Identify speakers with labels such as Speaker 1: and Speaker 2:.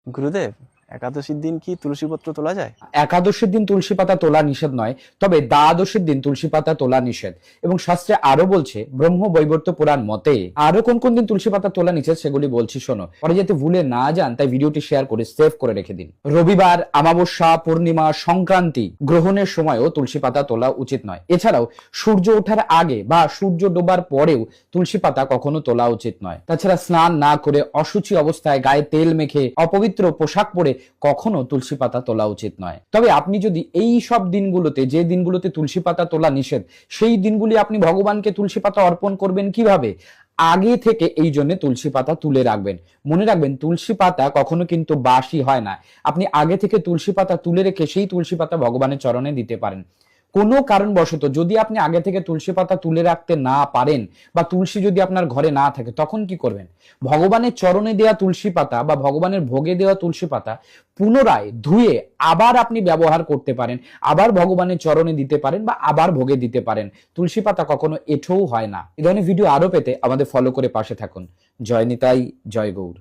Speaker 1: গুরুদেব, একাদশীর দিন কি তুলসী পত্র তোলা যায়?
Speaker 2: একাদশীর দিন তুলসী পাতা তোলা নিষেধ নয়, তবে দ্বাদশীর দিন তুলসী পাতা তোলা নিষেধ। এবং শাস্ত্রে আরো বলছে, ব্রহ্ম বৈবর্ত পুরাণ মতে আরো কোন কোন দিন তুলসী পাতা তোলা নিষেধ সেগুলি বলছি শোনো, পরে যাতে ভুলে না যান তাই ভিডিওটি শেয়ার করে সেভ করে রেখে দিন। রবিবার, অমাবস্যা, পূর্ণিমা, সংক্রান্তি, গ্রহণের সময়ও তুলসী পাতা তোলা উচিত নয়। এছাড়াও সূর্য ওঠার আগে বা সূর্য ডোবার পরেও তুলসী পাতা কখনো তোলা উচিত নয়। তাছাড়া স্নান না করে অশুচি অবস্থায় গায়ে তেল মেখে অপবিত্র পোশাক পরে কখনো তুলসী পাতা তোলা উচিত নয়। তবে আপনি যদি এই সব দিনগুলোতে, যে দিনগুলোতে তুলসী পাতা তোলা নিষেধ, সেই দিনগুলি আপনি ভগবানকে তুলসী পাতা অর্পণ করবেন কিভাবে? আগে থেকে এই জন্য তুলসী পাতা তুলে রাখবেন। মনে রাখবেন, তুলসী পাতা কখনো কিন্তু বাসি হয় না। আপনি আগে থেকে তুলসী পাতা তুলে রেখে সেই তুলসী পাতা ভগবানের চরণে দিতে পারেন। কোনো কারণবশত যদি আপনি আগে থেকে তুলসী পাতা তুলে রাখতে না পারেন বা তুলসী যদি আপনার ঘরে না থাকে, তখন কি করবেন? ভগবানের চরণে দেওয়া তুলসী পাতা বা ভগবানের ভোগে দেওয়া তুলসী পাতা পুনরায় ধুয়ে আবার আপনি ব্যবহার করতে পারেন, আবার ভগবানের চরণে দিতে পারেন বা আবার ভোগে দিতে পারেন। তুলসী পাতা কখনো এঁঠোও হয় না। এই ধরনের ভিডিও আরো পেতে আমাদের ফলো করে পাশে থাকুন। জয় নিতাই, জয় গৌর।